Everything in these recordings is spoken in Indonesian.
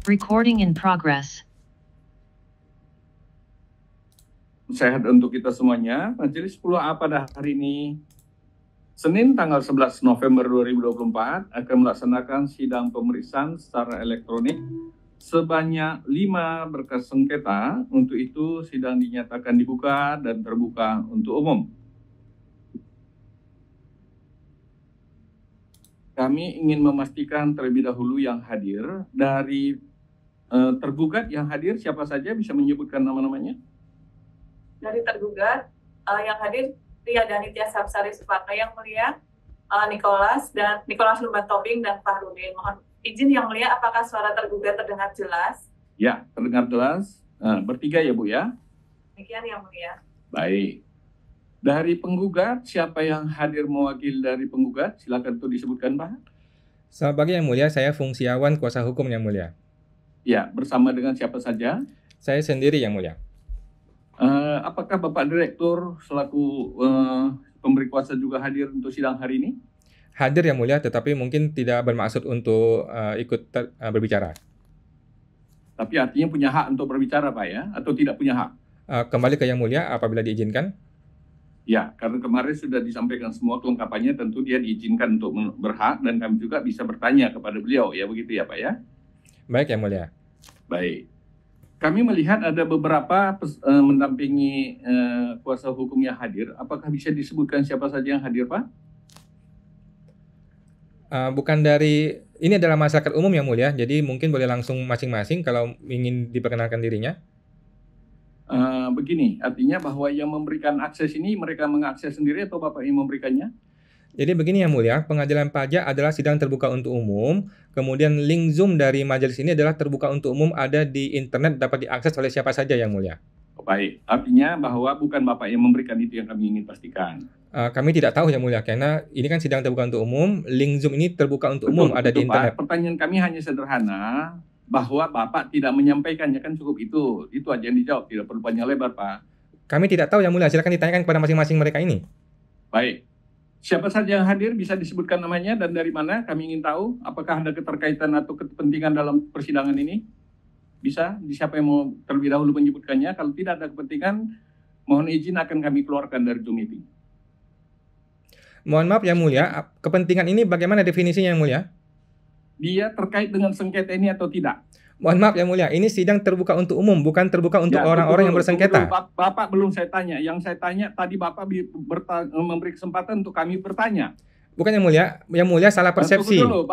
Recording in progress. Sehat untuk kita semuanya. Majelis 10A pada hari ini, Senin tanggal 11 November 2024, akan melaksanakan sidang pemeriksaan secara elektronik sebanyak 5 berkas sengketa. Untuk itu, sidang dinyatakan dibuka dan terbuka untuk umum. Kami ingin memastikan terlebih dahulu yang hadir. Dari tergugat yang hadir, siapa saja bisa menyebutkan nama-namanya? Dari tergugat yang hadir Ria Danitya Sapsari Supaka yang mulia, Nicholas Lumban Tobing dan Fahrudin. Mohon izin yang mulia, apakah suara tergugat terdengar jelas? Ya, terdengar jelas. Bertiga ya Bu ya? Demikian yang mulia. Baik. Dari penggugat, siapa yang hadir mewakili dari penggugat? Silakan tuh disebutkan Pak. Selamat pagi yang mulia, saya Fungsiawan, kuasa hukum yang mulia. Ya, bersama dengan siapa saja? Saya sendiri yang mulia. Apakah Bapak Direktur selaku pemberi kuasa juga hadir untuk sidang hari ini? Hadir yang mulia, tetapi mungkin tidak bermaksud untuk ikut berbicara. Tapi artinya punya hak untuk berbicara Pak ya? Atau tidak punya hak? Kembali ke yang mulia apabila diizinkan. Ya, karena kemarin sudah disampaikan semua kelengkapannya, tentu dia diizinkan untuk berhak dan kami juga bisa bertanya kepada beliau, ya begitu ya Pak ya? Baik yang mulia. Baik. Kami melihat ada beberapa mendampingi kuasa hukum yang hadir. Apakah bisa disebutkan siapa saja yang hadir Pak? Bukan dari, ini adalah masyarakat umum yang mulia, jadi mungkin boleh langsung masing-masing kalau ingin diperkenalkan dirinya. Begini, artinya bahwa yang memberikan akses ini mereka mengakses sendiri atau Bapak yang memberikannya? Jadi begini yang mulia, pengadilan pajak adalah sidang terbuka untuk umum, kemudian link Zoom dari majelis ini adalah terbuka untuk umum, ada di internet, dapat diakses oleh siapa saja yang mulia. Baik, artinya bahwa bukan Bapak yang memberikan, itu yang kami ingin pastikan. Kami tidak tahu yang mulia, karena ini kan sidang terbuka untuk umum, link Zoom ini terbuka untuk umum, ada di internet. Pak, pertanyaan kami hanya sederhana, bahwa Bapak tidak menyampaikannya, kan cukup itu aja yang dijawab, tidak perlu panjang lebar Pak. Kami tidak tahu yang mulia, silakan ditanyakan kepada masing-masing mereka ini. Baik, siapa saja yang hadir bisa disebutkan namanya dan dari mana, kami ingin tahu apakah ada keterkaitan atau kepentingan dalam persidangan ini. Bisa, siapa yang mau terlebih dahulu menyebutkannya. Kalau tidak ada kepentingan, mohon izin akan kami keluarkan dari Zoom meeting. Mohon maaf yang mulia, kepentingan ini bagaimana definisinya yang mulia? Dia terkait dengan sengketa ini atau tidak? Mohon maaf yang mulia, ini sidang terbuka untuk umum, bukan terbuka untuk orang-orang yang bersengketa. Bapak belum saya tanya. Yang saya tanya tadi Bapak memberi kesempatan untuk kami bertanya. Bukan yang mulia salah persepsi. Tunggu dulu,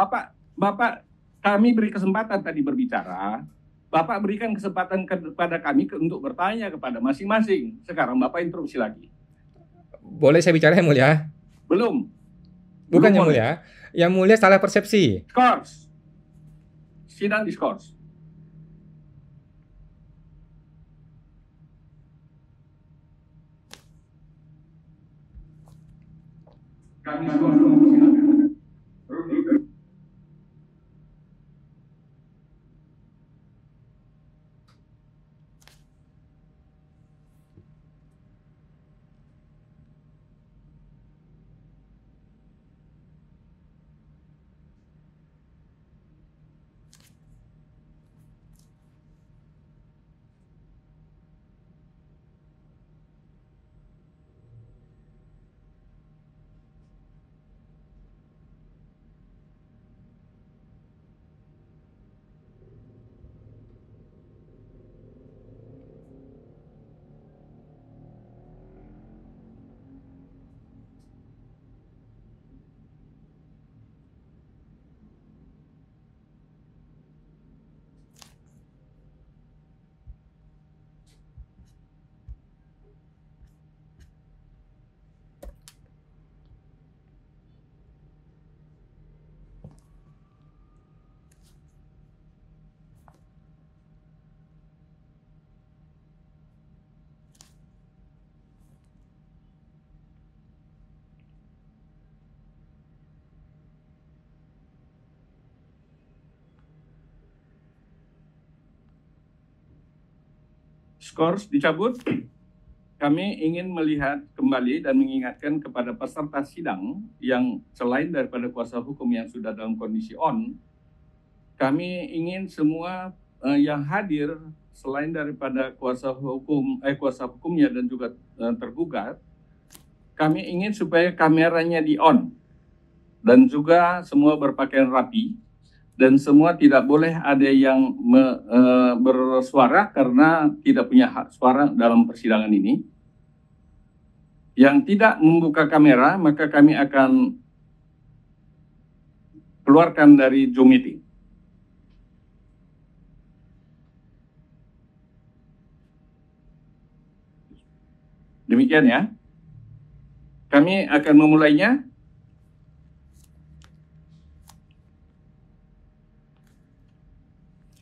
Bapak kami beri kesempatan tadi berbicara. Bapak berikan kesempatan kepada kami untuk bertanya kepada masing-masing. Sekarang Bapak interupsi lagi. Boleh saya bicara yang mulia? Belum. Bukan yang mulia. Yang mulia salah persepsi. Skors. Sidang diskors. Kami semua silakan. Skors dicabut. Kami ingin melihat kembali dan mengingatkan kepada peserta sidang yang selain daripada kuasa hukum yang sudah dalam kondisi on, kami ingin semua yang hadir selain daripada kuasa hukumnya dan juga tergugat, kami ingin supaya kameranya di on dan juga semua berpakaian rapi dan semua tidak boleh ada yang bersuara karena tidak punya hak suara dalam persidangan ini. Yang tidak membuka kamera maka kami akan keluarkan dari Zoom meeting. Demikian ya. Kami akan memulainya.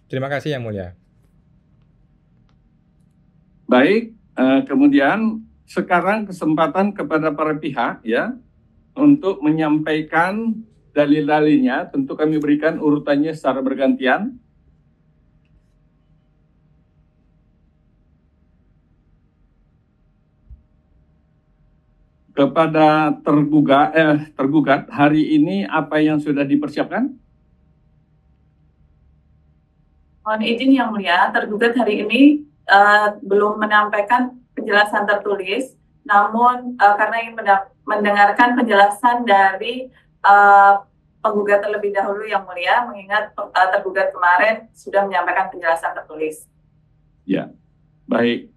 Terima kasih Yang Mulia. Baik, kemudian sekarang kesempatan kepada para pihak ya untuk menyampaikan dalil-dalilnya. Tentu kami berikan urutannya secara bergantian. Kepada tergugat hari ini apa yang sudah dipersiapkan? Mohon izin Yang Mulia, tergugat hari ini belum menyampaikan penjelasan tertulis, namun karena ingin mendengarkan penjelasan dari penggugat terlebih dahulu Yang Mulia, mengingat tergugat kemarin sudah menyampaikan penjelasan tertulis. Ya, baik.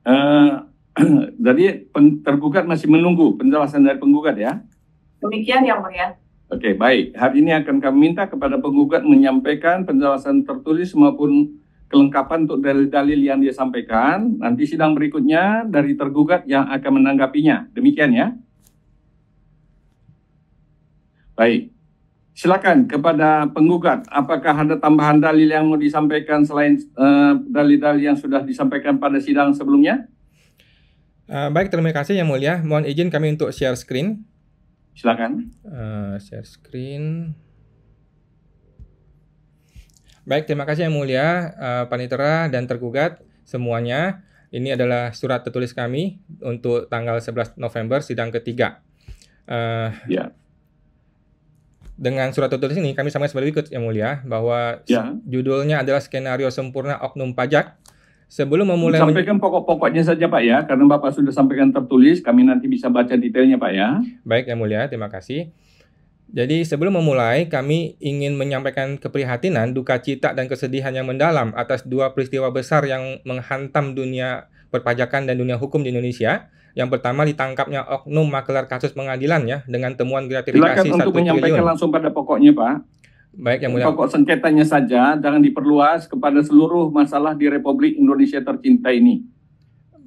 Jadi tergugat masih menunggu penjelasan dari penggugat ya? Demikian Yang Mulia. Oke, baik. Hari ini akan kami minta kepada penggugat menyampaikan penjelasan tertulis maupun kelengkapan untuk dalil-dalil yang dia sampaikan. Nanti sidang berikutnya dari tergugat yang akan menanggapinya. Demikian ya? Baik. Silakan kepada penggugat, apakah ada tambahan dalil yang mau disampaikan selain dalil-dalil yang sudah disampaikan pada sidang sebelumnya? Baik, terima kasih Yang Mulia. Mohon izin kami untuk share screen. Silakan. Share screen. Baik, terima kasih Yang Mulia, Panitera dan tergugat semuanya. Ini adalah surat tertulis kami untuk tanggal 11 November sidang ketiga. Ya. Dengan surat tertulis ini kami sampaikan sebagai berikut Yang Mulia, bahwa judulnya adalah Skenario Sempurna Oknum Pajak. Sebelum memulai sampaikan pokok-pokoknya saja Pak ya, karena Bapak sudah sampaikan tertulis, kami nanti bisa baca detailnya Pak ya. Baik Yang Mulia, terima kasih. Jadi sebelum memulai, kami ingin menyampaikan keprihatinan, duka cita dan kesedihan yang mendalam atas dua peristiwa besar yang menghantam dunia perpajakan dan dunia hukum di Indonesia. Yang pertama, ditangkapnya oknum makelar kasus pengadilan ya, dengan temuan gratifikasi 1 triliun. Silakan untuk menyampaikan triliun. langsung pada pokoknya Pak. Baik Yang Mulia. Pokok sengketanya saja, jangan diperluas kepada seluruh masalah di Republik Indonesia tercinta ini.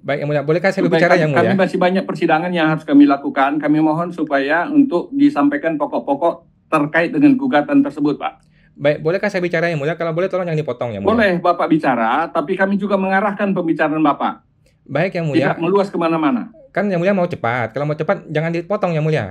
Baik Yang Mulia, bolehkah saya berbicara Yang Mulia? Kami masih banyak persidangan yang harus kami lakukan. Kami mohon supaya untuk disampaikan pokok-pokok terkait dengan gugatan tersebut Pak. Baik, bolehkah saya bicara Yang Mulia? Kalau boleh tolong jangan dipotong Yang Mulia. Boleh Bapak bicara, tapi kami juga mengarahkan pembicaraan Bapak. Baik Yang Mulia. Tidak meluas kemana-mana. Kan Yang Mulia mau cepat. Kalau mau cepat jangan dipotong Yang Mulia.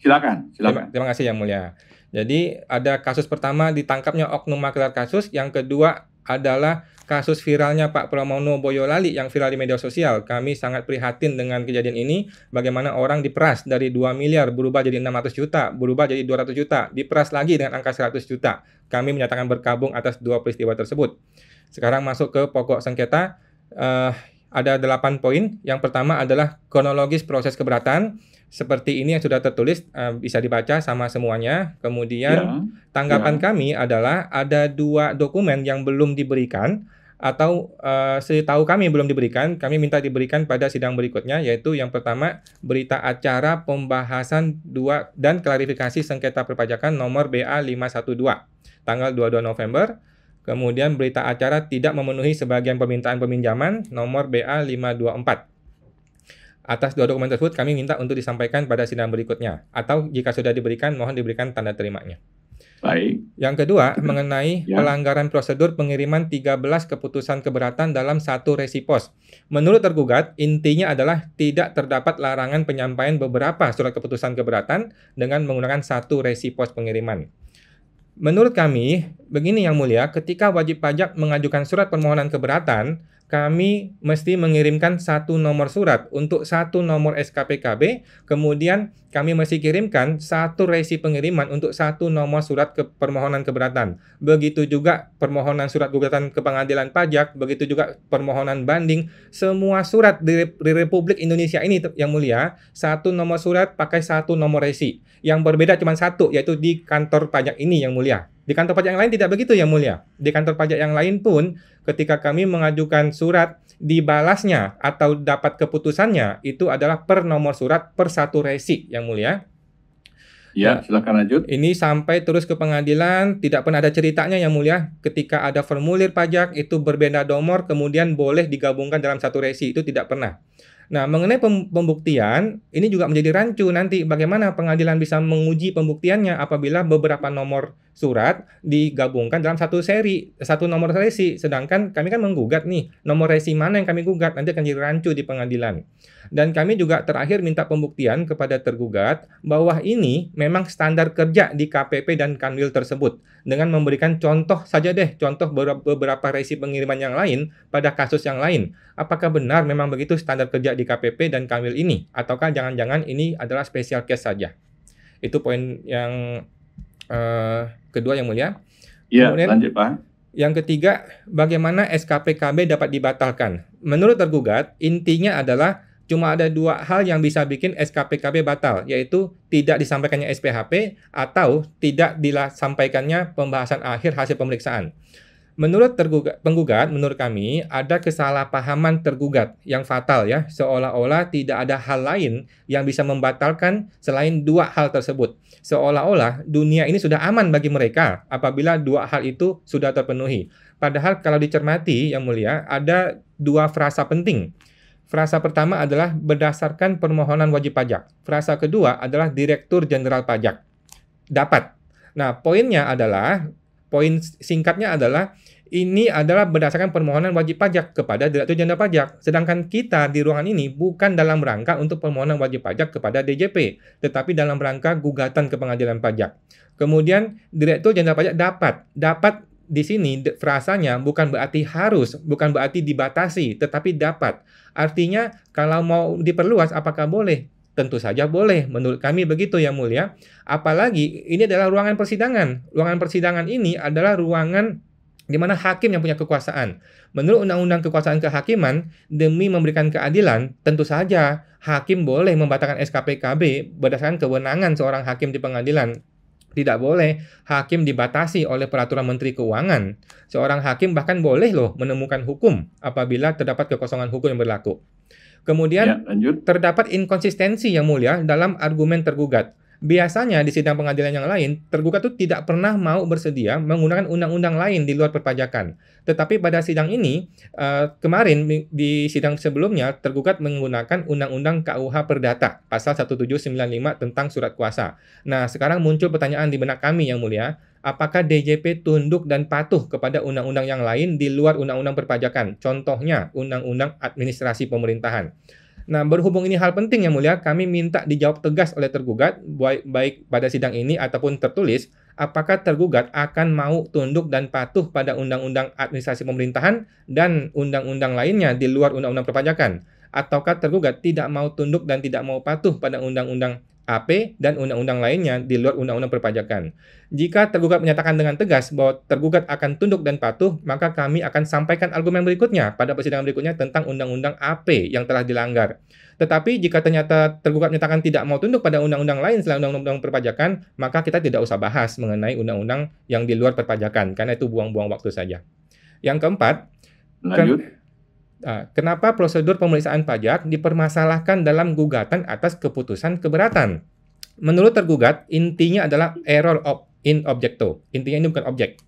Silakan. Terima kasih Yang Mulia. Jadi ada kasus pertama, ditangkapnya oknum makelar kasus. Yang kedua adalah kasus viralnya Pak Pramono Boyolali yang viral di media sosial. Kami sangat prihatin dengan kejadian ini. Bagaimana orang diperas dari 2 miliar berubah jadi 600 juta, berubah jadi 200 juta, diperas lagi dengan angka 100 juta. Kami menyatakan berkabung atas dua peristiwa tersebut. Sekarang masuk ke pokok sengketa. Ada 8 poin. Yang pertama adalah kronologis proses keberatan. Seperti ini yang sudah tertulis, bisa dibaca sama semuanya. Kemudian tanggapan kami adalah ada 2 dokumen yang belum diberikan atau setahu kami belum diberikan. Kami minta diberikan pada sidang berikutnya, yaitu yang pertama berita acara pembahasan 2 dan klarifikasi sengketa perpajakan nomor BA 512 tanggal 22 November. Kemudian berita acara tidak memenuhi sebagian permintaan peminjaman nomor BA 524. Atas 2 dokumen tersebut kami minta untuk disampaikan pada sidang berikutnya. Atau jika sudah diberikan, mohon diberikan tanda terimanya. Baik. Yang kedua, mengenai pelanggaran prosedur pengiriman 13 keputusan keberatan dalam 1 resi pos. Menurut tergugat, intinya adalah tidak terdapat larangan penyampaian beberapa surat keputusan keberatan dengan menggunakan 1 resi pos pengiriman. Menurut kami, begini Yang Mulia, ketika wajib pajak mengajukan surat permohonan keberatan, kami mesti mengirimkan satu nomor surat untuk satu nomor SKPKB, kemudian kami mesti kirimkan satu resi pengiriman untuk satu nomor surat permohonan keberatan. Begitu juga permohonan surat gugatan ke pengadilan pajak, begitu juga permohonan banding, semua surat di Republik Indonesia ini yang mulia, satu nomor surat pakai satu nomor resi. Yang berbeda cuma satu, yaitu di kantor pajak ini yang mulia. Di kantor pajak yang lain tidak begitu yang mulia. Di kantor pajak yang lain pun ketika kami mengajukan surat, dibalasnya atau dapat keputusannya itu adalah per nomor surat per satu resi yang mulia. Ya, silakan lanjut. Ini sampai terus ke pengadilan, tidak pernah ada ceritanya yang mulia. Ketika ada formulir pajak itu berbeda nomor, kemudian boleh digabungkan dalam satu resi, itu tidak pernah. Nah, mengenai pembuktian, ini juga menjadi rancu nanti bagaimana pengadilan bisa menguji pembuktiannya apabila beberapa nomor surat digabungkan dalam satu seri, satu nomor resi. Sedangkan kami kan menggugat nih, nomor resi mana yang kami gugat, nanti akan jadi rancu di pengadilan. Dan kami juga terakhir minta pembuktian kepada tergugat bahwa ini memang standar kerja di KPP dan Kanwil tersebut. Dengan memberikan contoh saja deh, contoh beberapa resi pengiriman yang lain pada kasus yang lain. Apakah benar memang begitu standar kerja di KPP dan Kanwil ini? Ataukah jangan-jangan ini adalah special case saja? Itu poin yang kedua yang mulia. Ya, kemudian, lanjut Pak. Yang ketiga, bagaimana SKPKB dapat dibatalkan? Menurut tergugat, intinya adalah cuma ada dua hal yang bisa bikin SKPKB batal, yaitu tidak disampaikannya SPHP atau tidak disampaikannya pembahasan akhir hasil pemeriksaan. Menurut penggugat, menurut kami, ada kesalahpahaman tergugat yang fatal ya, seolah-olah tidak ada hal lain yang bisa membatalkan selain dua hal tersebut. Seolah-olah dunia ini sudah aman bagi mereka apabila dua hal itu sudah terpenuhi. Padahal kalau dicermati, yang mulia, ada dua frasa penting. Frasa pertama adalah berdasarkan permohonan wajib pajak. Frasa kedua adalah Direktur Jenderal Pajak. Dapat. Nah, poin singkatnya adalah ini adalah berdasarkan permohonan wajib pajak kepada Direktur Jenderal Pajak. Sedangkan kita di ruangan ini bukan dalam rangka untuk permohonan wajib pajak kepada DJP, tetapi dalam rangka gugatan ke pengadilan pajak. Kemudian Direktur Jenderal Pajak dapat di sini frasanya bukan berarti harus, bukan berarti dibatasi, tetapi dapat. Artinya kalau mau diperluas apakah boleh? Tentu saja boleh, menurut kami begitu yang mulia. Apalagi ini adalah ruangan persidangan. Ruangan persidangan ini adalah ruangan di mana hakim yang punya kekuasaan. Menurut Undang-Undang Kekuasaan Kehakiman, demi memberikan keadilan, tentu saja hakim boleh membatalkan SKPKB berdasarkan kewenangan seorang hakim di pengadilan. Tidak boleh hakim dibatasi oleh peraturan Menteri Keuangan. Seorang hakim bahkan boleh loh menemukan hukum apabila terdapat kekosongan hukum yang berlaku. Kemudian terdapat inkonsistensi yang mulia dalam argumen tergugat. Biasanya di sidang pengadilan yang lain, tergugat itu tidak pernah mau bersedia menggunakan undang-undang lain di luar perpajakan. Tetapi pada sidang ini, kemarin di sidang sebelumnya, tergugat menggunakan Undang-Undang KUH Perdata, pasal 1795 tentang surat kuasa. Nah, sekarang muncul pertanyaan di benak kami yang mulia, apakah DJP tunduk dan patuh kepada undang-undang yang lain di luar undang-undang perpajakan? Contohnya, Undang-Undang Administrasi Pemerintahan. Nah, berhubung ini hal penting yang mulia, kami minta dijawab tegas oleh tergugat, baik pada sidang ini ataupun tertulis, apakah tergugat akan mau tunduk dan patuh pada Undang-Undang Administrasi Pemerintahan dan undang-undang lainnya di luar Undang-Undang Perpajakan? Ataukah tergugat tidak mau tunduk dan tidak mau patuh pada Undang-Undang AP dan undang-undang lainnya di luar Undang-Undang Perpajakan? Jika tergugat menyatakan dengan tegas bahwa tergugat akan tunduk dan patuh, maka kami akan sampaikan argumen berikutnya pada persidangan berikutnya tentang Undang-Undang AP yang telah dilanggar. Tetapi jika ternyata tergugat menyatakan tidak mau tunduk pada undang-undang lain selain Undang-Undang Perpajakan, maka kita tidak usah bahas mengenai undang-undang yang di luar perpajakan, karena itu buang-buang waktu saja. Yang keempat, kenapa prosedur pemeriksaan pajak dipermasalahkan dalam gugatan atas keputusan keberatan? Menurut tergugat, intinya adalah error in objecto. Intinya ini bukan objek.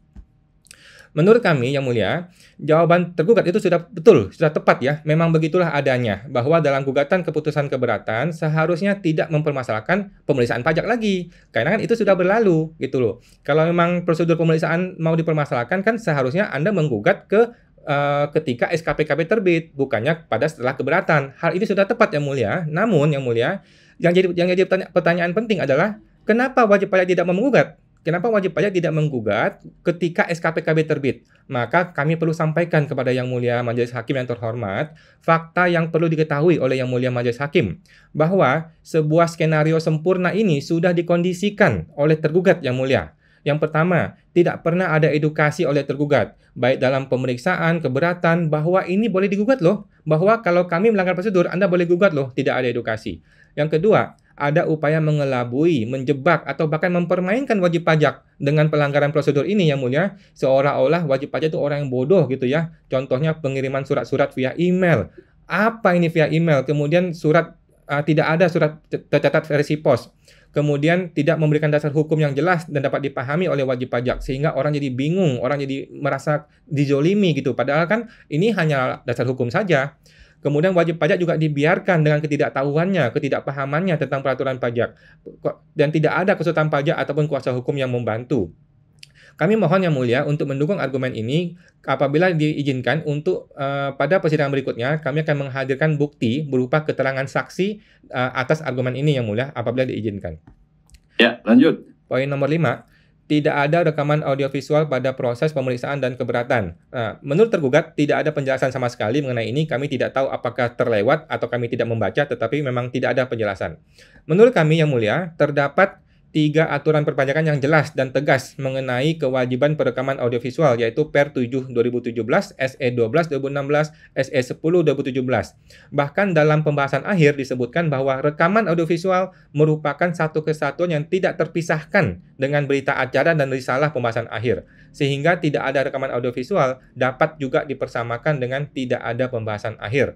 Menurut kami, yang mulia, jawaban tergugat itu sudah betul, sudah tepat ya. Memang begitulah adanya, bahwa dalam gugatan keputusan keberatan seharusnya tidak mempermasalahkan pemeriksaan pajak lagi. Karena kan itu sudah berlalu, gitu loh. Kalau memang prosedur pemeriksaan mau dipermasalahkan, kan seharusnya Anda menggugat ketika SKPKB terbit, bukannya pada setelah keberatan. Hal ini sudah tepat yang mulia. Namun yang mulia, yang jadi pertanyaan penting adalah kenapa wajib pajak tidak mau menggugat? kenapa wajib pajak tidak menggugat ketika SKPKB terbit? Maka kami perlu sampaikan kepada Yang Mulia Majelis Hakim yang terhormat, fakta yang perlu diketahui oleh Yang Mulia Majelis Hakim, bahwa sebuah skenario sempurna ini sudah dikondisikan oleh tergugat Yang Mulia. Yang pertama, tidak pernah ada edukasi oleh tergugat, baik dalam pemeriksaan, keberatan, bahwa ini boleh digugat loh, bahwa kalau kami melanggar prosedur, Anda boleh gugat loh, tidak ada edukasi. Yang kedua, ada upaya mengelabui, menjebak, atau bahkan mempermainkan wajib pajak dengan pelanggaran prosedur ini Yang Mulia, seolah-olah wajib pajak itu orang yang bodoh gitu ya. Contohnya pengiriman surat-surat via email. Apa ini via email? Kemudian tidak ada surat tercatat versi pos. Kemudian tidak memberikan dasar hukum yang jelas dan dapat dipahami oleh wajib pajak, sehingga orang jadi bingung, orang jadi merasa dizolimi gitu. Padahal kan ini hanya dasar hukum saja. Kemudian wajib pajak juga dibiarkan dengan ketidaktahuannya, ketidakpahamannya tentang peraturan pajak, dan tidak ada konsultan pajak ataupun kuasa hukum yang membantu. Kami mohon Yang Mulia untuk mendukung argumen ini. Apabila diizinkan untuk pada persidangan berikutnya, kami akan menghadirkan bukti berupa keterangan saksi atas argumen ini Yang Mulia, apabila diizinkan. Ya, lanjut. Poin nomor 5. Tidak ada rekaman audiovisual pada proses pemeriksaan dan keberatan. Menurut tergugat, tidak ada penjelasan sama sekali mengenai ini. Kami tidak tahu apakah terlewat atau kami tidak membaca, tetapi memang tidak ada penjelasan. Menurut kami Yang Mulia, terdapat 3 aturan perpajakan yang jelas dan tegas mengenai kewajiban perekaman audiovisual, yaitu Per 7 2017, SE 12 2016, SE 10 2017. Bahkan dalam pembahasan akhir disebutkan bahwa rekaman audiovisual merupakan satu kesatuan yang tidak terpisahkan dengan berita acara dan risalah pembahasan akhir, sehingga tidak ada rekaman audiovisual dapat juga dipersamakan dengan tidak ada pembahasan akhir.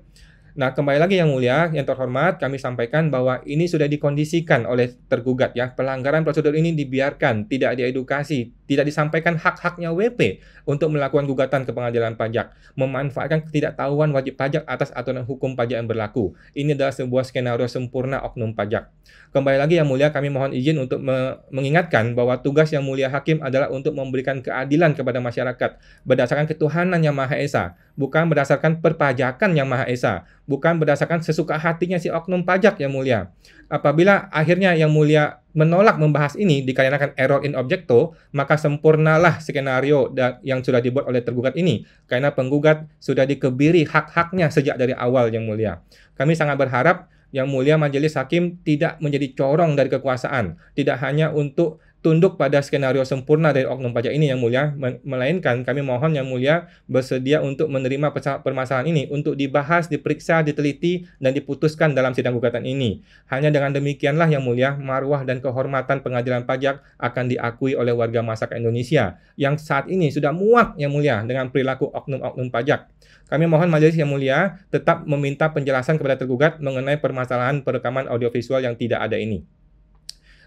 Nah, kembali lagi Yang Mulia, yang terhormat, kami sampaikan bahwa ini sudah dikondisikan oleh tergugat ya. Pelanggaran prosedur ini dibiarkan, tidak diedukasi, tidak disampaikan hak-haknya WP untuk melakukan gugatan ke pengadilan pajak, memanfaatkan ketidaktahuan wajib pajak atas aturan hukum pajak yang berlaku. Ini adalah sebuah skenario sempurna oknum pajak. Kembali lagi Yang Mulia, kami mohon izin untuk mengingatkan bahwa tugas Yang Mulia Hakim adalah untuk memberikan keadilan kepada masyarakat berdasarkan ketuhanan Yang Maha Esa, bukan berdasarkan perpajakan Yang Maha Esa, bukan berdasarkan sesuka hatinya si oknum pajak Yang Mulia. Apabila akhirnya Yang Mulia menolak membahas ini dikarenakan error in objecto, maka sempurnalah skenario yang sudah dibuat oleh tergugat ini, karena penggugat sudah dikebiri hak-haknya sejak dari awal Yang Mulia. Kami sangat berharap Yang Mulia Majelis Hakim tidak menjadi corong dari kekuasaan, tidak hanya untuk tunduk pada skenario sempurna dari oknum pajak ini Yang Mulia, melainkan kami mohon Yang Mulia bersedia untuk menerima permasalahan ini untuk dibahas, diperiksa, diteliti, dan diputuskan dalam sidang gugatan ini. Hanya dengan demikianlah Yang Mulia, marwah dan kehormatan pengadilan pajak akan diakui oleh warga masyarakat Indonesia yang saat ini sudah muak Yang Mulia dengan perilaku oknum-oknum pajak. Kami mohon Majelis Yang Mulia tetap meminta penjelasan kepada tergugat mengenai permasalahan perekaman audiovisual yang tidak ada ini.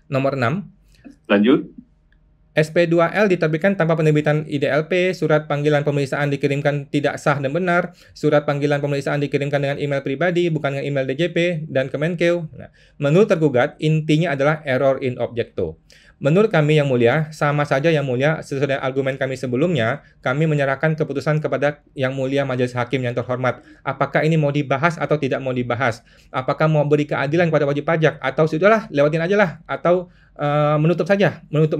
Nomor 6. Lanjut. SP2L diterbitkan tanpa penerbitan IDLP, surat panggilan pemeriksaan dikirimkan tidak sah dan benar, surat panggilan pemeriksaan dikirimkan dengan email pribadi, bukan dengan email DJP dan Kemenkeu. Nah, menurut tergugat, intinya adalah error in objecto. Menurut kami Yang Mulia, sama saja Yang Mulia, sesuai dengan argumen kami sebelumnya, kami menyerahkan keputusan kepada Yang Mulia Majelis Hakim yang terhormat. Apakah ini mau dibahas atau tidak mau dibahas? Apakah mau beri keadilan kepada wajib pajak? Atau sudahlah, lewatin aja lah. Atau menutup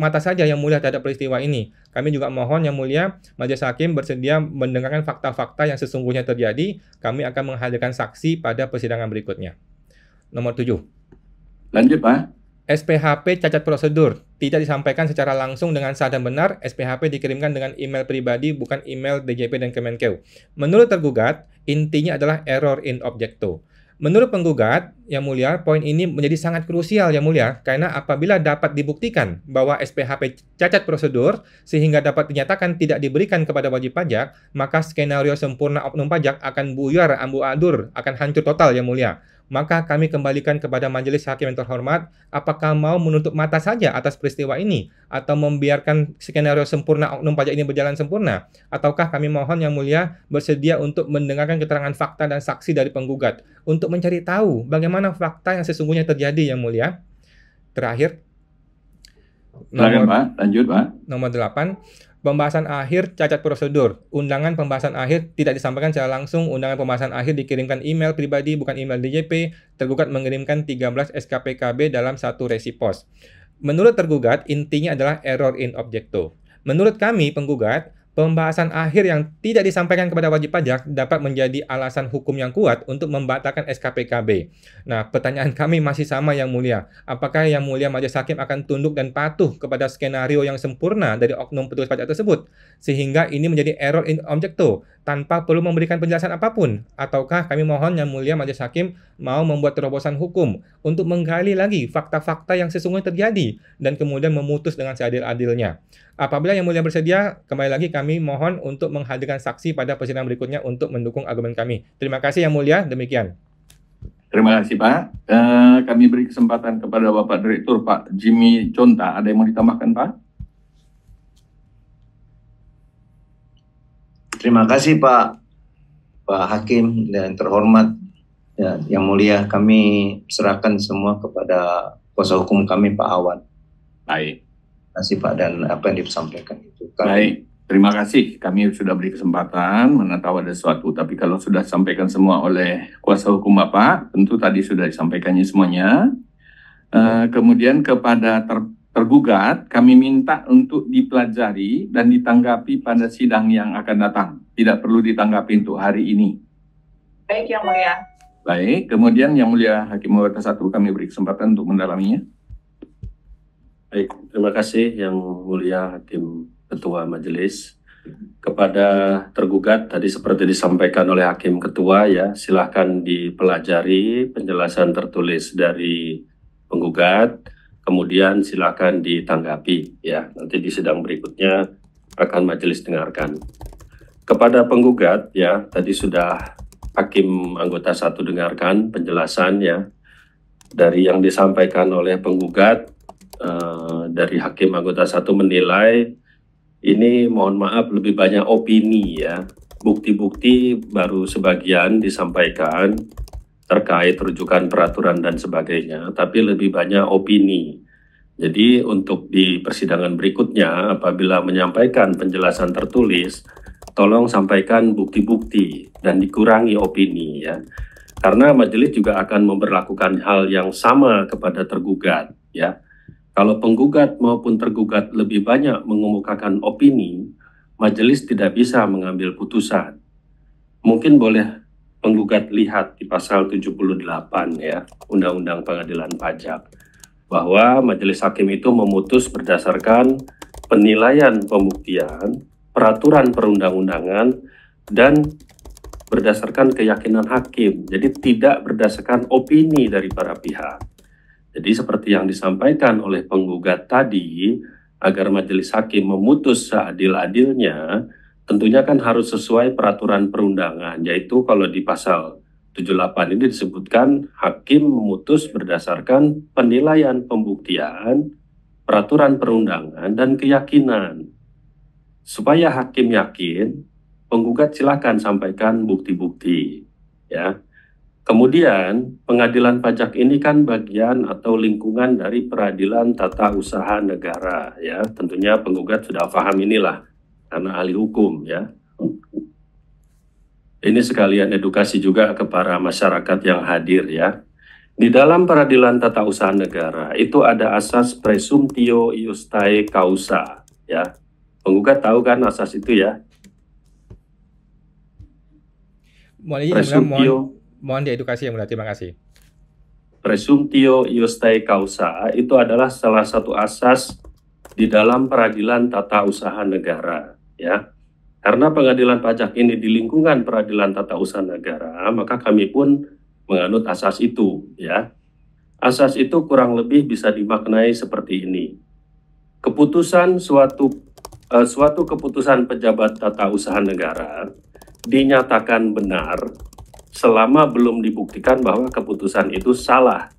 mata saja Yang Mulia terhadap peristiwa ini. Kami juga mohon Yang Mulia Majelis Hakim bersedia mendengarkan fakta-fakta yang sesungguhnya terjadi. Kami akan menghadirkan saksi pada persidangan berikutnya. Nomor 7. Lanjut, Pak. SPHP cacat prosedur, tidak disampaikan secara langsung dengan sah dan benar. SPHP dikirimkan dengan email pribadi, bukan email DJP dan Kemenkeu. Menurut tergugat, intinya adalah error in objecto. Menurut penggugat, Yang Mulia, poin ini menjadi sangat krusial Yang Mulia, karena apabila dapat dibuktikan bahwa SPHP cacat prosedur sehingga dapat dinyatakan tidak diberikan kepada wajib pajak, maka skenario sempurna oknum pajak akan buyar amburadul, akan hancur total Yang Mulia. Maka kami kembalikan kepada Majelis Hakim yang terhormat, apakah mau menutup mata saja atas peristiwa ini, atau membiarkan skenario sempurna oknum pajak ini berjalan sempurna, ataukah kami mohon Yang Mulia bersedia untuk mendengarkan keterangan fakta dan saksi dari penggugat, untuk mencari tahu bagaimana fakta yang sesungguhnya terjadi Yang Mulia. Terakhir, lanjut Pak. Nomor 8. Pembahasan akhir cacat prosedur. Undangan pembahasan akhir tidak disampaikan secara langsung. Undangan pembahasan akhir dikirimkan email pribadi, bukan email DJP. Tergugat mengirimkan 13 SKPKB dalam satu resi pos. Menurut tergugat, intinya adalah error in objecto. Menurut kami, penggugat, pembahasan akhir yang tidak disampaikan kepada wajib pajak dapat menjadi alasan hukum yang kuat untuk membatalkan SKPKB. Nah, pertanyaan kami masih sama, Yang Mulia. Apakah Yang Mulia Majelis Hakim akan tunduk dan patuh kepada skenario yang sempurna dari oknum petugas pajak tersebut, sehingga ini menjadi error in objecto, tanpa perlu memberikan penjelasan apapun? Ataukah kami mohon Yang Mulia Majelis Hakim mau membuat terobosan hukum untuk menggali lagi fakta-fakta yang sesungguhnya terjadi, dan kemudian memutus dengan seadil-adilnya? Apabila Yang Mulia bersedia, kembali lagi kami mohon untuk menghadirkan saksi pada persidangan berikutnya untuk mendukung argumen kami. Terima kasih Yang Mulia, demikian. Terima kasih Pak. Kami beri kesempatan kepada Bapak Direktur Pak Jimmy Conta. Ada yang mau ditambahkan Pak? Terima kasih Pak Hakim dan terhormat ya, Yang Mulia. Kami serahkan semua kepada kuasa hukum kami Pak Awan. Baik. Terima kasih Pak, dan apa yang disampaikan itu. Baik, terima kasih. Kami sudah beri kesempatan, mana tahu ada sesuatu. Tapi kalau sudah disampaikan semua oleh kuasa hukum Bapak, tentu tadi sudah disampaikannya semuanya. Kemudian kepada tergugat, kami minta untuk dipelajari dan ditanggapi pada sidang yang akan datang. Tidak perlu ditanggapi untuk hari ini. Baik, Yang Mulia. Baik, kemudian Yang Mulia Hakim Muwatta 1, kami beri kesempatan untuk mendalaminya. Baik, terima kasih Yang Mulia Hakim Ketua Majelis. Kepada tergugat, tadi seperti disampaikan oleh Hakim Ketua ya, silahkan dipelajari penjelasan tertulis dari penggugat, kemudian silahkan ditanggapi ya. Nanti di sidang berikutnya akan majelis dengarkan. Kepada penggugat ya, tadi sudah Hakim anggota 1 dengarkan penjelasan ya dari yang disampaikan oleh penggugat. Dari Hakim anggota 1 menilai ini, mohon maaf, lebih banyak opini ya. Bukti-bukti baru sebagian disampaikan terkait rujukan peraturan dan sebagainya, tapi lebih banyak opini. Jadi untuk di persidangan berikutnya apabila menyampaikan penjelasan tertulis, tolong sampaikan bukti-bukti dan dikurangi opini ya. Karena majelis juga akan memberlakukan hal yang sama kepada tergugat ya. Kalau penggugat maupun tergugat lebih banyak mengemukakan opini, majelis tidak bisa mengambil putusan. Mungkin boleh penggugat lihat di pasal 78 ya, Undang-Undang Pengadilan Pajak, bahwa majelis hakim itu memutus berdasarkan penilaian pembuktian, peraturan perundang-undangan, dan berdasarkan keyakinan hakim. Jadi tidak berdasarkan opini dari para pihak. Jadi seperti yang disampaikan oleh penggugat tadi, agar majelis hakim memutus seadil-adilnya, tentunya kan harus sesuai peraturan perundangan, yaitu kalau di pasal 78 ini disebutkan hakim memutus berdasarkan penilaian pembuktian, peraturan perundangan, dan keyakinan. Supaya hakim yakin, penggugat silakan sampaikan bukti-bukti, ya. Kemudian, pengadilan pajak ini kan bagian atau lingkungan dari peradilan tata usaha negara, ya. Tentunya penggugat sudah paham inilah, karena ahli hukum, ya. Ini sekalian edukasi juga kepada masyarakat yang hadir, ya. Di dalam peradilan tata usaha negara, itu ada asas presumptio iustae causa, ya. Penggugat tahu kan asas itu, ya? Mohon diedukasi yang mulia, terima kasih. Presumptio iustae causa itu adalah salah satu asas di dalam peradilan tata usaha negara, ya. Karena pengadilan pajak ini di lingkungan peradilan tata usaha negara, maka kami pun menganut asas itu, ya. Asas itu kurang lebih bisa dimaknai seperti ini. Keputusan suatu keputusan pejabat tata usaha negara dinyatakan benar selama belum dibuktikan bahwa keputusan itu salah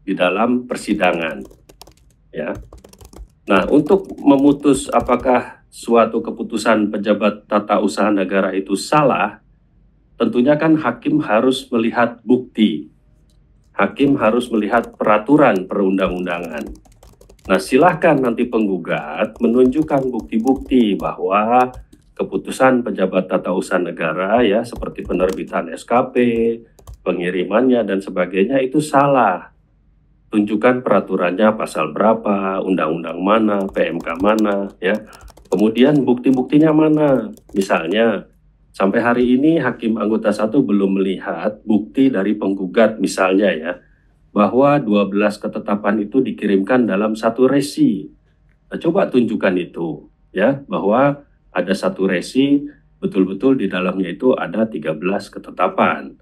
di dalam persidangan, ya. Nah, untuk memutus apakah suatu keputusan pejabat tata usaha negara itu salah, tentunya kan hakim harus melihat bukti. Hakim harus melihat peraturan perundang-undangan. Nah, silahkan nanti penggugat menunjukkan bukti-bukti bahwa keputusan pejabat tata usaha negara, ya, seperti penerbitan SKP, pengirimannya, dan sebagainya itu salah. tunjukkan peraturannya pasal berapa, undang-undang mana, PMK mana, ya. Kemudian bukti-buktinya mana. Misalnya, sampai hari ini Hakim anggota 1 belum melihat bukti dari penggugat misalnya ya, bahwa 12 ketetapan itu dikirimkan dalam satu resi. Nah, coba tunjukkan itu ya, bahwa ada satu resi betul-betul di dalamnya itu ada 13 ketetapan.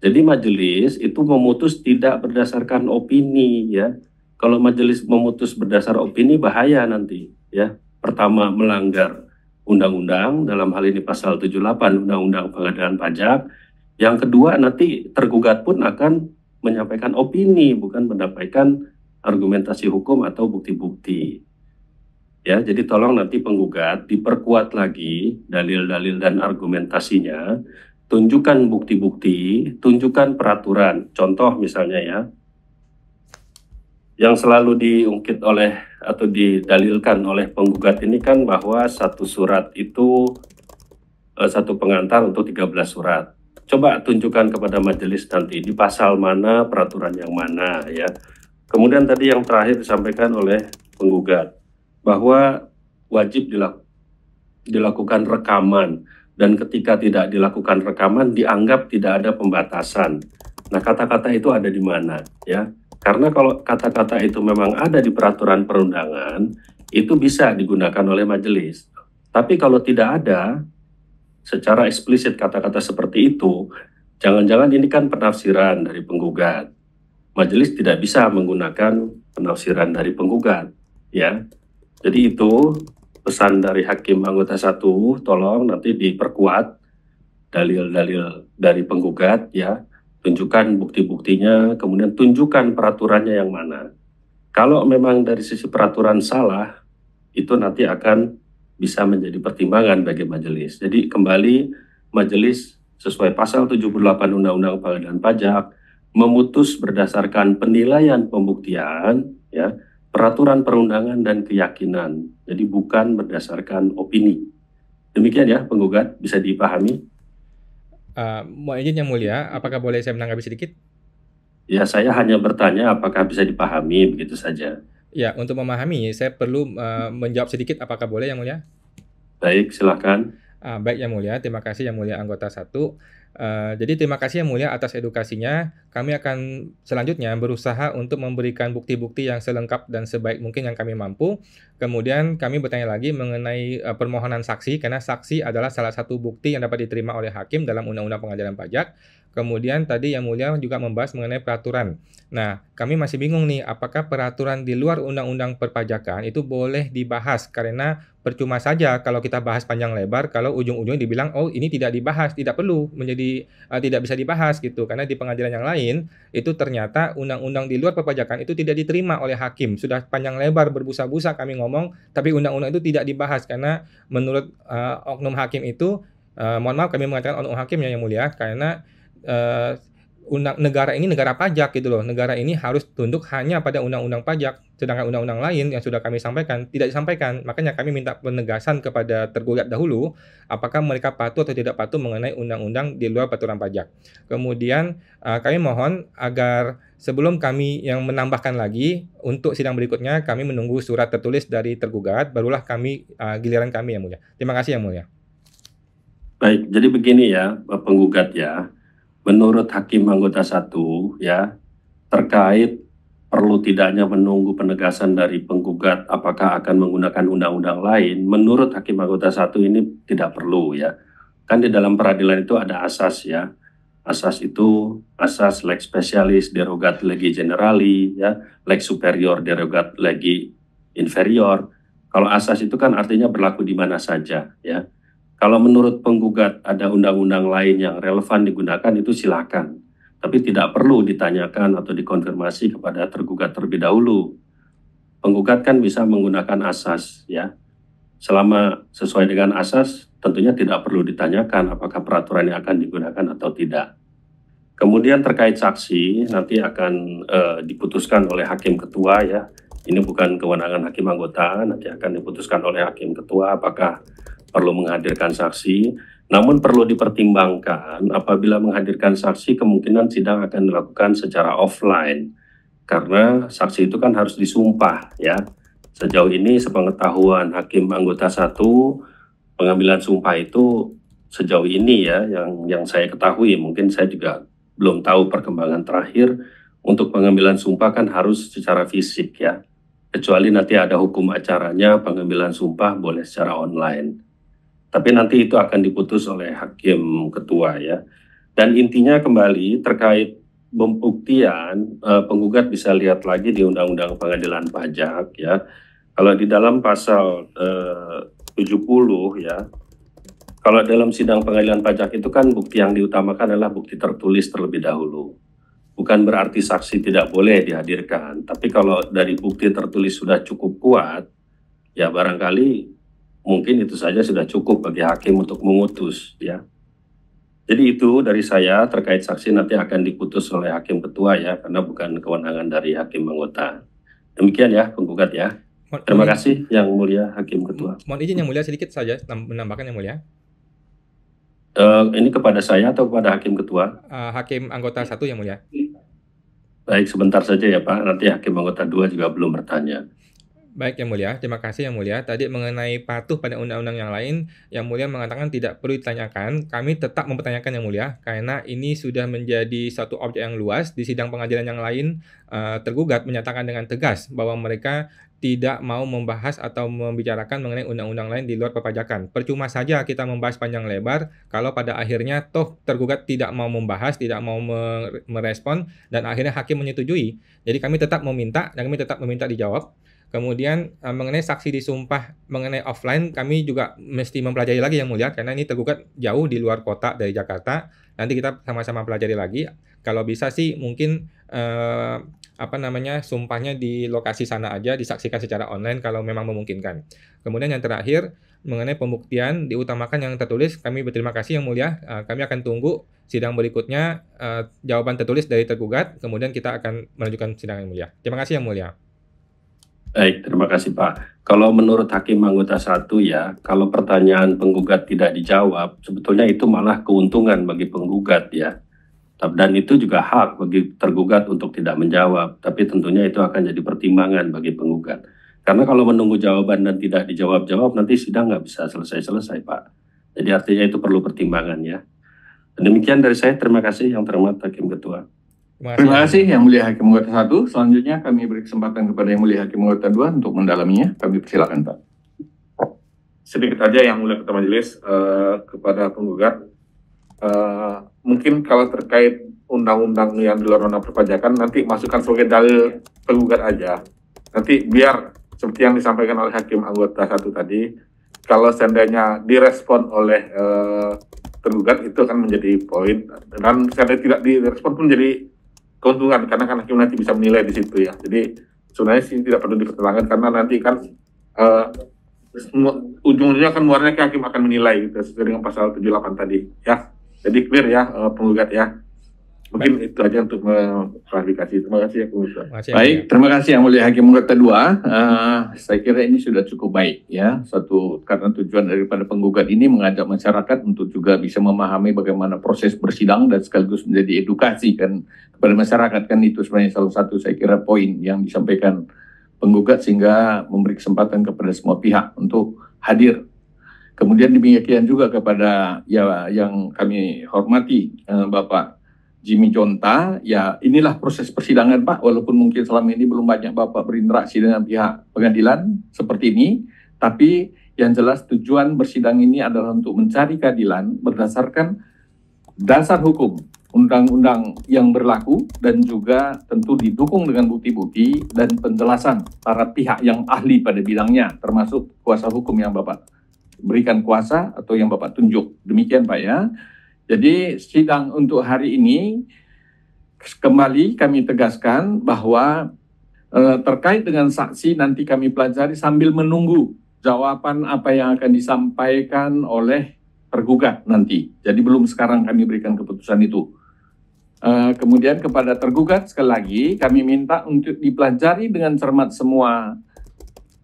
Jadi majelis itu memutus tidak berdasarkan opini ya. Kalau majelis memutus berdasar opini bahaya nanti ya. Pertama melanggar undang-undang, dalam hal ini pasal 78 Undang-Undang Pengadilan Pajak. Yang kedua nanti tergugat pun akan menyampaikan opini, bukan menyampaikan argumentasi hukum atau bukti-bukti. Ya, jadi tolong nanti penggugat diperkuat lagi dalil-dalil dan argumentasinya, tunjukkan bukti-bukti, tunjukkan peraturan. Contoh misalnya ya, yang selalu diungkit oleh atau didalilkan oleh penggugat ini kan bahwa satu surat itu satu pengantar untuk 13 surat. Coba tunjukkan kepada majelis nanti di pasal mana, peraturan yang mana ya. Kemudian tadi yang terakhir disampaikan oleh penggugat bahwa wajib dilakukan rekaman, dan ketika tidak dilakukan rekaman dianggap tidak ada pembatasan. Nah, kata-kata itu ada di mana ya? Karena kalau kata-kata itu memang ada di peraturan perundangan, itu bisa digunakan oleh majelis. Tapi kalau tidak ada secara eksplisit kata-kata seperti itu, jangan-jangan ini kan penafsiran dari penggugat. Majelis tidak bisa menggunakan penafsiran dari penggugat, ya. Jadi itu pesan dari Hakim anggota 1, tolong nanti diperkuat dalil-dalil dari penggugat, ya. Tunjukkan bukti-buktinya, kemudian tunjukkan peraturannya yang mana. Kalau memang dari sisi peraturan salah, itu nanti akan bisa menjadi pertimbangan bagi majelis. Jadi kembali majelis sesuai pasal 78 Undang-Undang Pengadilan Pajak memutus berdasarkan penilaian pembuktian, ya, peraturan perundangan dan keyakinan. Jadi bukan berdasarkan opini. Demikian ya penggugat, bisa dipahami? Mohon izin yang mulia, apakah boleh saya menanggapi sedikit? Ya, saya hanya bertanya apakah bisa dipahami, begitu saja. Ya, untuk memahami, saya perlu menjawab sedikit, apakah boleh yang mulia? Baik, silakan. Baik yang mulia, terima kasih yang mulia anggota 1. Jadi terima kasih yang mulia atas edukasinya. Kami akan selanjutnya berusaha untuk memberikan bukti-bukti yang selengkap dan sebaik mungkin yang kami mampu. Kemudian kami bertanya lagi mengenai permohonan saksi, karena saksi adalah salah satu bukti yang dapat diterima oleh hakim dalam Undang-Undang Pengadilan Pajak. Kemudian tadi yang mulia juga membahas mengenai peraturan. Nah, kami masih bingung nih, apakah peraturan di luar Undang-Undang Perpajakan itu boleh dibahas, karena percuma saja kalau kita bahas panjang lebar, kalau ujung-ujungnya dibilang, oh ini tidak dibahas, tidak perlu menjadi tidak bisa dibahas gitu, karena di pengadilan yang lain itu ternyata undang-undang di luar perpajakan itu tidak diterima oleh hakim. Sudah panjang lebar berbusa-busa kami ngomong, tapi undang-undang itu tidak dibahas karena menurut oknum hakim itu, mohon maaf kami mengatakan oknum hakimnya yang mulia, karena negara ini negara pajak gitu loh. Negara ini harus tunduk hanya pada undang-undang pajak, sedangkan undang-undang lain yang sudah kami sampaikan tidak disampaikan. Makanya kami minta penegasan kepada tergugat dahulu apakah mereka patuh atau tidak patuh mengenai undang-undang di luar peraturan pajak. Kemudian kami mohon agar sebelum kami yang menambahkan lagi untuk sidang berikutnya, kami menunggu surat tertulis dari tergugat, barulah kami giliran kami yang mulia. Terima kasih yang mulia. Baik, jadi begini ya penggugat ya. Menurut Hakim anggota 1 ya, terkait perlu tidaknya menunggu penegasan dari penggugat apakah akan menggunakan undang-undang lain, menurut Hakim anggota 1 ini tidak perlu ya. Kan di dalam peradilan itu ada asas ya. Asas itu asas lex specialis derogat legi generali ya, lex superior derogat legi inferior. Kalau asas itu kan artinya berlaku di mana saja ya. Kalau menurut penggugat ada undang-undang lain yang relevan digunakan, itu silakan. Tapi tidak perlu ditanyakan atau dikonfirmasi kepada tergugat terlebih dahulu. Penggugat kan bisa menggunakan asas, ya. Selama sesuai dengan asas, tentunya tidak perlu ditanyakan apakah peraturan yang akan digunakan atau tidak. Kemudian terkait saksi, nanti akan diputuskan oleh hakim ketua, ya. Ini bukan kewenangan hakim anggota, nanti akan diputuskan oleh hakim ketua apakah perlu menghadirkan saksi, namun perlu dipertimbangkan apabila menghadirkan saksi kemungkinan sidang akan dilakukan secara offline. karena saksi itu kan harus disumpah ya. Sejauh ini sepengetahuan hakim anggota 1, pengambilan sumpah itu sejauh ini ya yang saya ketahui, mungkin saya juga belum tahu perkembangan terakhir. Untuk pengambilan sumpah kan harus secara fisik ya, kecuali nanti ada hukum acaranya pengambilan sumpah boleh secara online. Tapi nanti itu akan diputus oleh hakim ketua ya. Dan intinya kembali terkait pembuktian, penggugat bisa lihat lagi di Undang-Undang Pengadilan Pajak ya. Kalau di dalam pasal 70 ya, kalau dalam sidang pengadilan pajak itu kan bukti yang diutamakan adalah bukti tertulis terlebih dahulu. Bukan berarti saksi tidak boleh dihadirkan, tapi kalau dari bukti tertulis sudah cukup kuat, ya barangkali mungkin itu saja sudah cukup bagi hakim untuk memutus ya. Jadi itu dari saya terkait saksi nanti akan diputus oleh hakim ketua ya, karena bukan kewenangan dari hakim anggota. Demikian ya penggugat ya. Terima kasih yang mulia hakim ketua. Mohon izin yang mulia sedikit saja menambahkan yang mulia. Ini kepada saya atau kepada hakim ketua? Hakim anggota 1 yang mulia. Baik, sebentar saja ya Pak, nanti hakim anggota 2 juga belum bertanya. Baik yang mulia, terima kasih yang mulia. Tadi mengenai patuh pada undang-undang yang lain, yang mulia mengatakan tidak perlu ditanyakan. Kami tetap mempertanyakan yang mulia, karena ini sudah menjadi satu objek yang luas. Di sidang pengadilan yang lain, tergugat menyatakan dengan tegas bahwa mereka tidak mau membahas atau membicarakan mengenai undang-undang lain di luar perpajakan. Percuma saja kita membahas panjang lebar kalau pada akhirnya toh tergugat tidak mau membahas, tidak mau merespon, dan akhirnya hakim menyetujui. Jadi kami tetap meminta, dan kami tetap meminta dijawab. Kemudian mengenai saksi disumpah mengenai offline, kami juga mesti mempelajari lagi yang mulia, karena ini tergugat jauh di luar kota dari Jakarta. Nanti kita sama-sama pelajari lagi. Kalau bisa sih mungkin sumpahnya di lokasi sana aja, disaksikan secara online kalau memang memungkinkan. Kemudian yang terakhir mengenai pembuktian diutamakan yang tertulis. Kami berterima kasih yang mulia. Kami akan tunggu sidang berikutnya jawaban tertulis dari tergugat. Kemudian kita akan melanjutkan sidang yang mulia. Terima kasih yang mulia. Baik, terima kasih Pak. Kalau menurut hakim anggota 1 ya, kalau pertanyaan penggugat tidak dijawab, sebetulnya itu malah keuntungan bagi penggugat ya. Dan itu juga hak bagi tergugat untuk tidak menjawab, tapi tentunya itu akan jadi pertimbangan bagi penggugat. Karena kalau menunggu jawaban dan tidak dijawab-jawab, nanti sidang nggak bisa selesai-selesai Pak. Jadi artinya itu perlu pertimbangan ya. Demikian dari saya, terima kasih yang terhormat Hakim Ketua. Terima kasih yang mulia hakim anggota 1. Selanjutnya kami beri kesempatan kepada yang mulia hakim anggota 2 untuk mendalaminya. Kami persilakan Pak. Sedikit aja yang mulia ketua majelis kepada penggugat. Mungkin kalau terkait undang-undang yang di luar undang perpajakan nanti masukkan sebagai dalil penggugat aja. Nanti biar seperti yang disampaikan oleh hakim anggota 1 tadi, kalau seandainya direspon oleh tergugat itu akan menjadi poin, dan seandainya tidak direspon pun jadi keuntungan karena kan hakim nanti bisa menilai di situ ya. Jadi sebenarnya sih tidak perlu dipertimbangkan karena nanti kan ujung-ujungnya kan muaranya hakim akan menilai gitu sesuai dengan pasal 78 tadi ya. Jadi clear ya penggugat ya. Mungkin itu aja untuk mengklarifikasi. Terima kasih ya penggugat. Baik, terima kasih yang mulia hakim anggota 2. Saya kira ini sudah cukup baik ya. Karena tujuan daripada penggugat ini mengajak masyarakat untuk juga bisa memahami bagaimana proses bersidang dan sekaligus menjadi edukasi kan kepada masyarakat, kan itu sebenarnya salah satu saya kira poin yang disampaikan penggugat sehingga memberi kesempatan kepada semua pihak untuk hadir. Kemudian demikian juga kepada yang kami hormati Bapak Jimmy Jonta, ya inilah proses persidangan Pak, walaupun mungkin selama ini belum banyak Bapak berinteraksi dengan pihak pengadilan seperti ini, tapi yang jelas tujuan bersidang ini adalah untuk mencari keadilan berdasarkan dasar hukum, undang-undang yang berlaku, dan juga tentu didukung dengan bukti-bukti dan penjelasan para pihak yang ahli pada bidangnya, termasuk kuasa hukum yang Bapak berikan kuasa atau yang Bapak tunjuk. Demikian Pak ya. Jadi sidang untuk hari ini kembali kami tegaskan bahwa terkait dengan saksi nanti kami pelajari sambil menunggu jawaban apa yang akan disampaikan oleh tergugat nanti. Jadi belum sekarang kami berikan keputusan itu. Kemudian kepada tergugat sekali lagi kami minta untuk dipelajari dengan cermat semua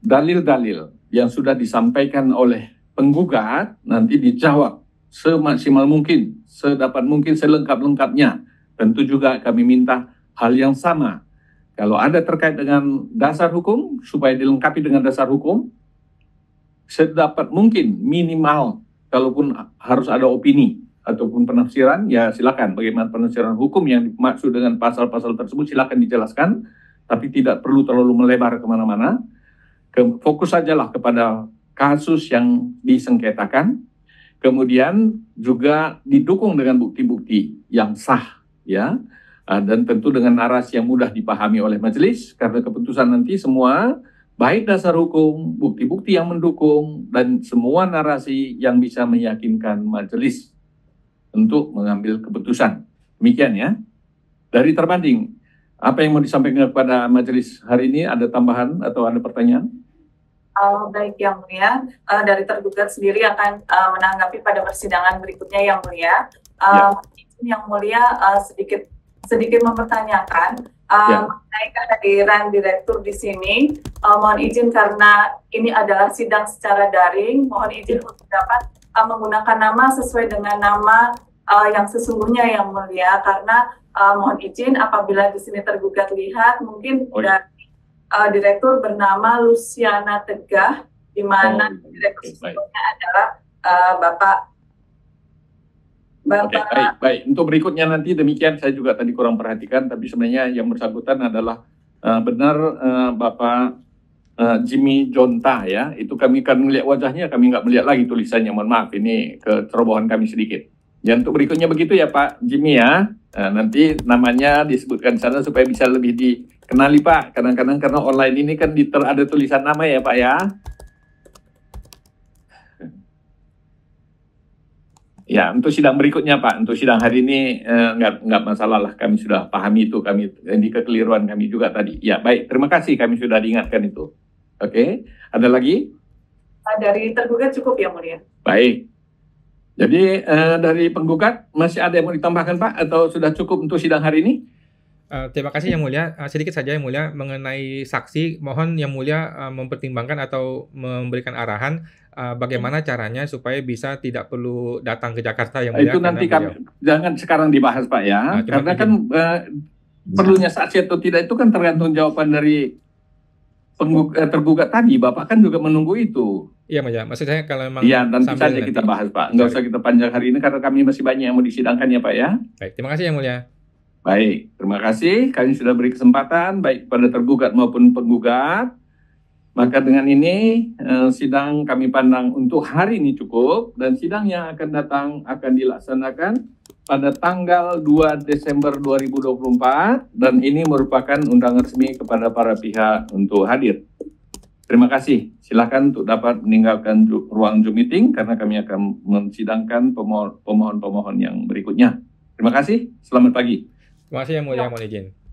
dalil-dalil yang sudah disampaikan oleh penggugat, nanti dijawab semaksimal mungkin, sedapat mungkin, selengkap-lengkapnya. Tentu juga kami minta hal yang sama Kalau ada terkait dengan dasar hukum, supaya dilengkapi dengan dasar hukum, sedapat mungkin minimal, kalaupun harus ada opini ataupun penafsiran, ya silakan. Bagaimana penafsiran hukum yang dimaksud dengan pasal-pasal tersebut, silakan dijelaskan, tapi tidak perlu terlalu melebar kemana-mana. Fokus sajalah kepada kasus yang disengketakan, kemudian juga didukung dengan bukti-bukti yang sah, ya. Dan tentu dengan narasi yang mudah dipahami oleh majelis, karena keputusan nanti semua, baik dasar hukum, bukti-bukti yang mendukung, dan semua narasi yang bisa meyakinkan majelis untuk mengambil keputusan. Demikian ya. Dari terbanding, apa yang mau disampaikan kepada majelis hari ini? Ada tambahan atau ada pertanyaan? Baik Yang Mulia, dari tergugat sendiri akan menanggapi pada persidangan berikutnya Yang Mulia. Yang Mulia sedikit mempertanyakan mengenai kehadiran direktur di sini. Mohon izin karena ini adalah sidang secara daring, mohon izin untuk dapat menggunakan nama sesuai dengan nama yang sesungguhnya Yang Mulia, karena mohon izin apabila di sini tergugat lihat mungkin dari direktur bernama Luciana Tegah, di mana direktur sebelumnya adalah Bapak. Oke, baik. Untuk berikutnya nanti demikian, saya juga tadi kurang perhatikan, tapi sebenarnya yang bersangkutan adalah benar Bapak Jimmy Jonta ya. Itu kami kan melihat wajahnya, kami nggak melihat lagi tulisannya. Mohon maaf, ini kecerobohan kami sedikit. Ya, untuk berikutnya begitu ya Pak Jimmy ya. Nanti namanya disebutkan sana supaya bisa lebih dikenali Pak. Kadang-kadang karena online ini kan ada tulisan nama ya Pak ya. Ya, untuk sidang berikutnya Pak, untuk sidang hari ini nggak masalah lah, kami sudah pahami itu, kami di kekeliruan kami juga tadi. Ya, baik, terima kasih, kami sudah diingatkan itu. Oke, ada lagi? Dari tergugat cukup ya Mulia. Baik, jadi dari penggugat masih ada yang mau ditambahkan Pak, atau sudah cukup untuk sidang hari ini? Terima kasih Yang Mulia. Sedikit saja Yang Mulia mengenai saksi, mohon Yang Mulia mempertimbangkan atau memberikan arahan bagaimana caranya supaya bisa tidak perlu datang ke Jakarta Yang Mulia. Itu nanti kami jangan sekarang dibahas Pak ya, karena kan perlunya saksi atau tidak itu kan tergantung jawaban dari tergugat tadi. Bapak kan juga menunggu itu. Iya Mas, maksud saya kalau memang nanti saja kita bahas Pak, nggak usah kita panjang hari ini karena kami masih banyak yang mau disidangkan ya Pak ya. Baik, terima kasih Yang Mulia. Baik, terima kasih. Kami sudah beri kesempatan baik pada tergugat maupun penggugat. Maka dengan ini sidang kami pandang untuk hari ini cukup, dan sidang yang akan datang akan dilaksanakan pada tanggal 2 Desember 2024, dan ini merupakan undangan resmi kepada para pihak untuk hadir. Terima kasih. Silakan untuk dapat meninggalkan ruang Zoom meeting karena kami akan mensidangkan pemohon-pemohon yang berikutnya. Terima kasih. Selamat pagi. Terima kasih Yang Mulia, mohon izin.